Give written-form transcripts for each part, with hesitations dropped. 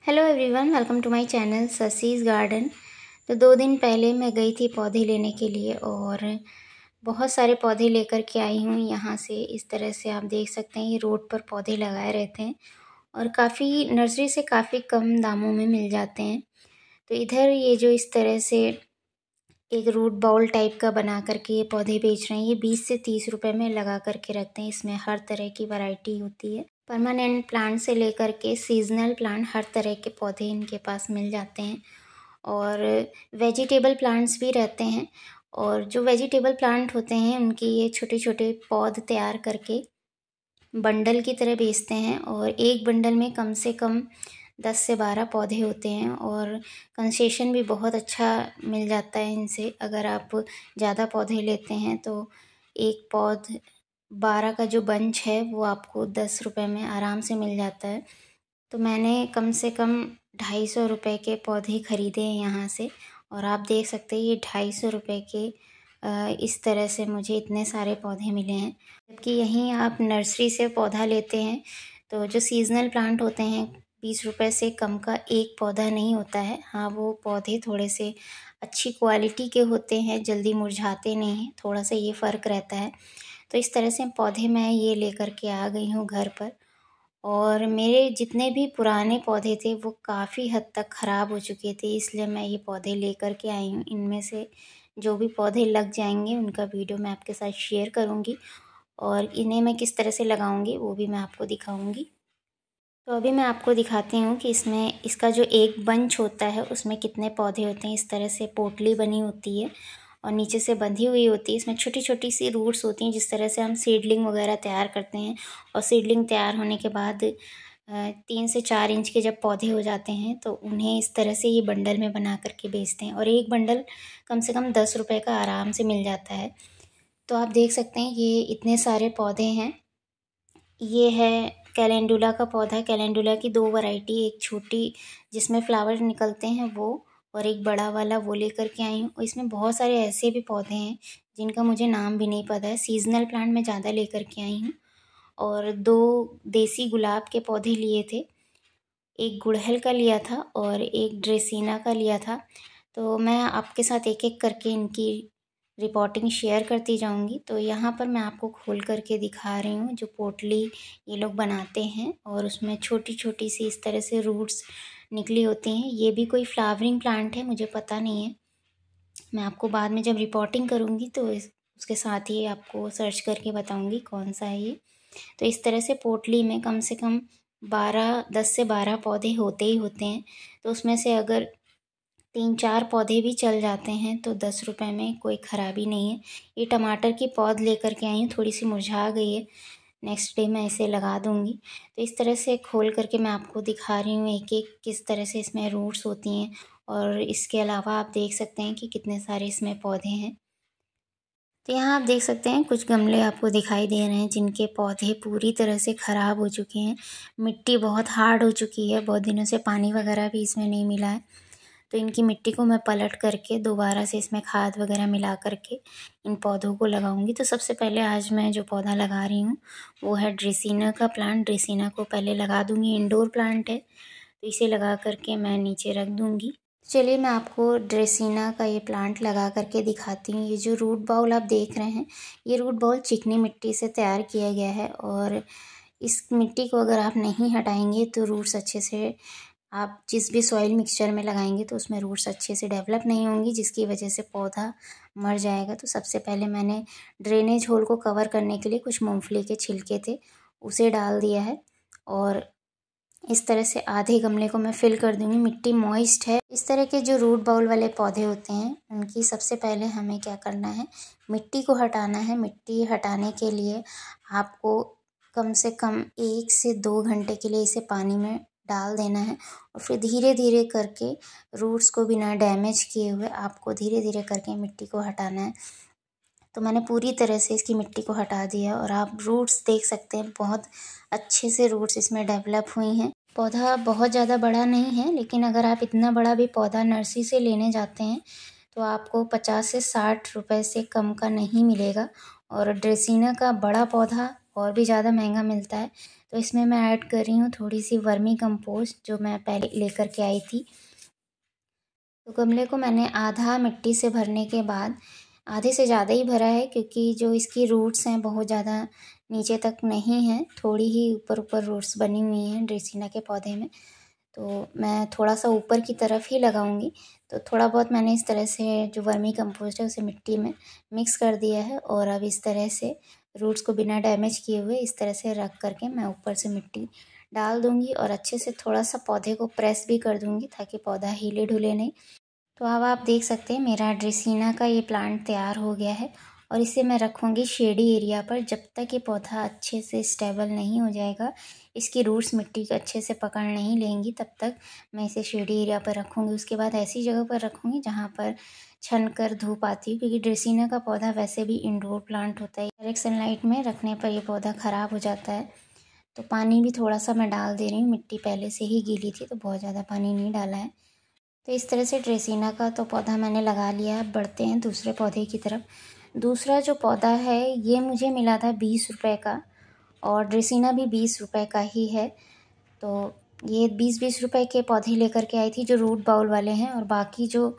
Hello everyone, welcome to my channel Sasi's garden. तो 2 दिन पहले मैं गई थी पौधे लेने के लिए और बहुत सारे पौधे लेकर के आई हूँ यहाँ से। इस तरह से आप देख सकते हैं, ये रोड पर पौधे लगाए रहते हैं और काफ़ी नर्सरी से काफ़ी कम दामों में मिल जाते हैं। तो इधर ये जो इस तरह से एक रूट बाउल टाइप का बना करके ये पौधे बेच रहे हैं। ये 20 से 30 रुपए में लगा करके रखते हैं। इसमें हर तरह की वैरायटी होती है, परमानेंट प्लांट से लेकर के सीजनल प्लांट, हर तरह के पौधे इनके पास मिल जाते हैं। और वेजिटेबल प्लांट्स भी रहते हैं। और जो वेजिटेबल प्लांट होते हैं उनके ये छोटे छोटे पौध तैयार करके बंडल की तरह बेचते हैं। और एक बंडल में कम से कम 10 से 12 पौधे होते हैं और कंसेशन भी बहुत अच्छा मिल जाता है इनसे। अगर आप ज़्यादा पौधे लेते हैं तो एक पौध 12 का जो बंच है वो आपको 10 रुपए में आराम से मिल जाता है। तो मैंने कम से कम 250 रुपये के पौधे ख़रीदे हैं यहाँ से। और आप देख सकते हैं ये 250 रुपये के इस तरह से मुझे इतने सारे पौधे मिले हैं। जबकि यहीं आप नर्सरी से पौधा लेते हैं तो जो सीजनल प्लांट होते हैं 20 रुपये से कम का एक पौधा नहीं होता है। हाँ, वो पौधे थोड़े से अच्छी क्वालिटी के होते हैं, जल्दी मुरझाते नहीं हैं, थोड़ा सा ये फ़र्क रहता है। तो इस तरह से पौधे मैं ये लेकर के आ गई हूँ घर पर। और मेरे जितने भी पुराने पौधे थे वो काफ़ी हद तक ख़राब हो चुके थे, इसलिए मैं ये पौधे लेकर के आई हूँ। इनमें से जो भी पौधे लग जाएंगे उनका वीडियो मैं आपके साथ शेयर करूँगी और इन्हें मैं किस तरह से लगाऊंगी वो भी मैं आपको दिखाऊंगी। तो अभी मैं आपको दिखाती हूँ कि इसमें इसका जो एक बंच होता है उसमें कितने पौधे होते हैं। इस तरह से पोटली बनी होती है और नीचे से बंधी हुई होती है। इसमें छोटी छोटी सी रूट्स होती हैं, जिस तरह से हम सीडलिंग वगैरह तैयार करते हैं। और सीडलिंग तैयार होने के बाद 3 से 4 इंच के जब पौधे हो जाते हैं तो उन्हें इस तरह से ये बंडल में बना करके बेचते हैं। और एक बंडल कम से कम 10 रुपये का आराम से मिल जाता है। तो आप देख सकते हैं ये इतने सारे पौधे हैं। ये है कैलेंडुला का पौधा। कैलेंडुला की 2 वैरायटी, एक छोटी जिसमें फ्लावर निकलते हैं वो, और एक बड़ा वाला वो लेकर के आई हूँ। इसमें बहुत सारे ऐसे भी पौधे हैं जिनका मुझे नाम भी नहीं पता है। सीजनल प्लांट मैं ज़्यादा लेकर के आई हूँ। और 2 देसी गुलाब के पौधे लिए थे, एक गुड़हल का लिया था और एक ड्रेसीना का लिया था। तो मैं आपके साथ एक एक करके इनकी रिपोर्टिंग शेयर करती जाऊंगी। तो यहाँ पर मैं आपको खोल करके दिखा रही हूँ जो पोटली ये लोग बनाते हैं और उसमें छोटी छोटी सी इस तरह से रूट्स निकली होती हैं। ये भी कोई फ्लावरिंग प्लांट है, मुझे पता नहीं है। मैं आपको बाद में जब रिपोर्टिंग करूँगी तो उसके साथ ही आपको सर्च करके बताऊँगी कौन सा है ये। तो इस तरह से पोटली में कम से कम 10 से 12 पौधे होते ही होते हैं। तो उसमें से अगर 3-4 पौधे भी चल जाते हैं तो 10 रुपये में कोई ख़राबी नहीं है। ये टमाटर की पौध लेकर के आई हूँ, थोड़ी सी मुरझा गई है, नेक्स्ट डे मैं इसे लगा दूँगी। तो इस तरह से खोल करके मैं आपको दिखा रही हूँ एक एक किस तरह से इसमें रूट्स होती हैं। और इसके अलावा आप देख सकते हैं कि कितने सारे इसमें पौधे हैं। तो यहाँ आप देख सकते हैं कुछ गमले आपको दिखाई दे रहे हैं जिनके पौधे पूरी तरह से ख़राब हो चुके हैं। मिट्टी बहुत हार्ड हो चुकी है, बहुत दिनों से पानी वगैरह भी इसमें नहीं मिला है। तो इनकी मिट्टी को मैं पलट करके दोबारा से इसमें खाद वगैरह मिला करके इन पौधों को लगाऊंगी। तो सबसे पहले आज मैं जो पौधा लगा रही हूँ वो है ड्रेसीना का प्लांट। ड्रेसीना को पहले लगा दूँगी, इंडोर प्लांट है तो इसे लगा करके मैं नीचे रख दूँगी। चलिए मैं आपको ड्रेसीना का ये प्लांट लगा करके दिखाती हूँ। ये जो रूट बाउल आप देख रहे हैं, ये रूट बाउल चिकनी मिट्टी से तैयार किया गया है। और इस मिट्टी को अगर आप नहीं हटाएंगे तो रूट्स अच्छे से, आप जिस भी सॉइल मिक्सचर में लगाएंगे तो उसमें रूट्स अच्छे से डेवलप नहीं होंगी, जिसकी वजह से पौधा मर जाएगा। तो सबसे पहले मैंने ड्रेनेज होल को कवर करने के लिए कुछ मूंगफली के छिलके थे उसे डाल दिया है। और इस तरह से आधे गमले को मैं फिल कर दूंगी। मिट्टी मॉइस्ट है। इस तरह के जो रूट बाउल वाले पौधे होते हैं उनकी सबसे पहले हमें क्या करना है, मिट्टी को हटाना है। मिट्टी हटाने के लिए आपको कम से कम 1 से 2 घंटे के लिए इसे पानी में डाल देना है। और फिर धीरे धीरे करके रूट्स को बिना डैमेज किए हुए आपको धीरे धीरे करके मिट्टी को हटाना है। तो मैंने पूरी तरह से इसकी मिट्टी को हटा दिया और आप रूट्स देख सकते हैं, बहुत अच्छे से रूट्स इसमें डेवलप हुई हैं। पौधा बहुत ज़्यादा बड़ा नहीं है, लेकिन अगर आप इतना बड़ा भी पौधा नर्सरी से लेने जाते हैं तो आपको 50 से 60 रुपए से कम का नहीं मिलेगा। और ड्रेसीना का बड़ा पौधा और भी ज़्यादा महंगा मिलता है। तो इसमें मैं ऐड कर रही हूँ थोड़ी सी वर्मी कंपोस्ट जो मैं पहले लेकर के आई थी। तो गमले को मैंने आधा मिट्टी से भरने के बाद आधे से ज़्यादा ही भरा है, क्योंकि जो इसकी रूट्स हैं बहुत ज़्यादा नीचे तक नहीं हैं, थोड़ी ही ऊपर ऊपर रूट्स बनी हुई हैं ड्रेसीना के पौधे में। तो मैं थोड़ा सा ऊपर की तरफ ही लगाऊंगी। तो थोड़ा बहुत मैंने इस तरह से जो वर्मी कंपोस्ट है उसे मिट्टी में मिक्स कर दिया है, और अब इस तरह से रूट्स को बिना डैमेज किए हुए इस तरह से रख करके मैं ऊपर से मिट्टी डाल दूंगी, और अच्छे से थोड़ा सा पौधे को प्रेस भी कर दूंगी ताकि पौधा हिले ढुले नहीं। तो अब आप देख सकते हैं मेरा ड्रेसीना का ये प्लांट तैयार हो गया है, और इसे मैं रखूँगी शेडी एरिया पर। जब तक ये पौधा अच्छे से स्टेबल नहीं हो जाएगा, इसकी रूट्स मिट्टी को अच्छे से पकड़ नहीं लेंगी, तब तक मैं इसे शेडी एरिया पर रखूँगी। उसके बाद ऐसी जगह पर रखूँगी जहाँ पर छन कर धूप आती है, क्योंकि ड्रेसीना का पौधा वैसे भी इंडोर प्लांट होता है। डायरेक्ट सनलाइट में रखने पर यह पौधा ख़राब हो जाता है। तो पानी भी थोड़ा सा मैं डाल दे रही हूँ, मिट्टी पहले से ही गीली थी तो बहुत ज़्यादा पानी नहीं डाला है। तो इस तरह से ड्रेसीना का तो पौधा मैंने लगा लिया है। बढ़ते हैं दूसरे पौधे की तरफ। दूसरा जो पौधा है ये मुझे मिला था 20 रुपए का, और ड्रेसीना भी 20 रुपए का ही है। तो ये 20-20 रुपए के पौधे लेकर के आई थी जो रूट बाउल वाले हैं, और बाकी जो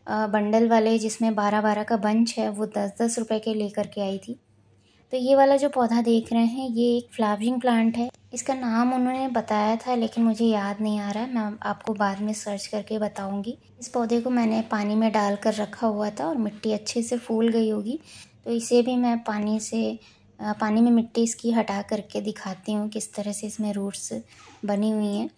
बंडल वाले जिसमें 12-12 का बंच है वो 10-10 रुपए के लेकर के आई थी। तो ये वाला जो पौधा देख रहे हैं ये एक फ्लावरिंग प्लांट है। इसका नाम उन्होंने बताया था लेकिन मुझे याद नहीं आ रहा है, मैं आपको बाद में सर्च करके बताऊंगी। इस पौधे को मैंने पानी में डाल कर रखा हुआ था और मिट्टी अच्छे से फूल गई होगी, तो इसे भी मैं पानी में मिट्टी इसकी हटा करके दिखाती हूँ किस तरह से इसमें रूट्स बनी हुई हैं।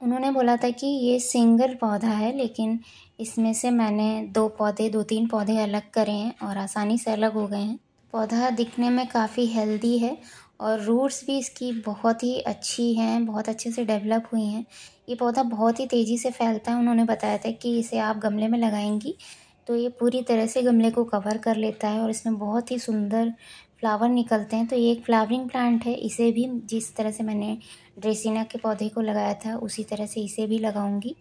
उन्होंने बोला था कि ये सिंगल पौधा है, लेकिन इसमें से मैंने 2-3 पौधे अलग करे हैं और आसानी से अलग हो गए हैं। पौधा दिखने में काफ़ी हेल्दी है और रूट्स भी इसकी बहुत ही अच्छी हैं, बहुत अच्छे से डेवलप हुई हैं। ये पौधा बहुत ही तेज़ी से फैलता है। उन्होंने बताया था कि इसे आप गमले में लगाएंगी तो ये पूरी तरह से गमले को कवर कर लेता है और इसमें बहुत ही सुंदर फ्लावर निकलते हैं। तो ये एक फ्लावरिंग प्लांट है। इसे भी जिस तरह से मैंने ड्रेसीना के पौधे को लगाया था उसी तरह से इसे भी लगाऊंगी।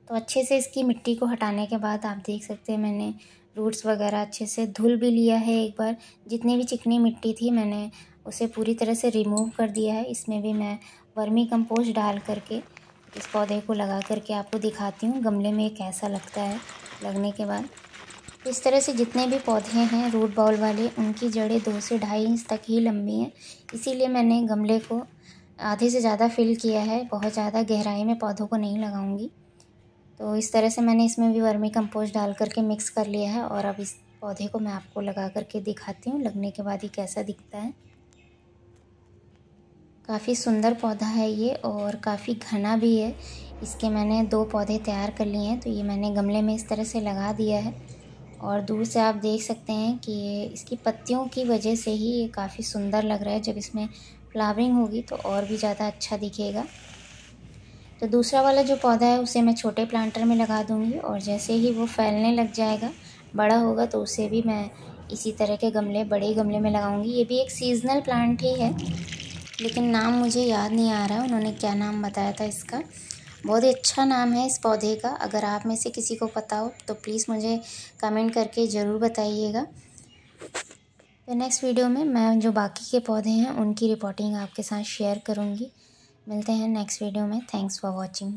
तो अच्छे से इसकी मिट्टी को हटाने के बाद आप देख सकते हैं मैंने रूट्स वगैरह अच्छे से धुल भी लिया है एक बार। जितनी भी चिकनी मिट्टी थी मैंने उसे पूरी तरह से रिमूव कर दिया है। इसमें भी मैं वर्मी कंपोस्ट डाल करके इस पौधे को लगा करके आपको दिखाती हूँ गमले में कैसा लगता है लगने के बाद। इस तरह से जितने भी पौधे हैं रूट बाउल वाले उनकी जड़ें 2 से 2.5 इंच तक ही लंबी हैं, इसीलिए मैंने गमले को आधे से ज़्यादा फिल किया है। बहुत ज़्यादा गहराई में पौधों को नहीं लगाऊंगी। तो इस तरह से मैंने इसमें भी वर्मी कंपोस्ट डाल करके मिक्स कर लिया है और अब इस पौधे को मैं आपको लगा करके दिखाती हूँ लगने के बाद ही कैसा दिखता है। काफ़ी सुंदर पौधा है ये और काफ़ी घना भी है। इसके मैंने 2 पौधे तैयार कर लिए हैं। तो ये मैंने गमले में इस तरह से लगा दिया है और दूर से आप देख सकते हैं कि ये इसकी पत्तियों की वजह से ही ये काफ़ी सुंदर लग रहा है। जब इसमें फ्लावरिंग होगी तो और भी ज़्यादा अच्छा दिखेगा। तो दूसरा वाला जो पौधा है उसे मैं छोटे प्लांटर में लगा दूंगी और जैसे ही वो फैलने लग जाएगा, बड़ा होगा, तो उसे भी मैं इसी तरह के बड़े गमले में लगाऊंगी। ये भी एक सीजनल प्लांट ही है लेकिन नाम मुझे याद नहीं आ रहा है उन्होंने क्या नाम बताया था इसका। बहुत ही अच्छा नाम है इस पौधे का। अगर आप में से किसी को पता हो तो प्लीज़ मुझे कमेंट करके ज़रूर बताइएगा। तो नेक्स्ट वीडियो में मैं जो बाकी के पौधे हैं उनकी रिपोर्टिंग आपके साथ शेयर करूँगी। मिलते हैं नेक्स्ट वीडियो में। Thanks for watching.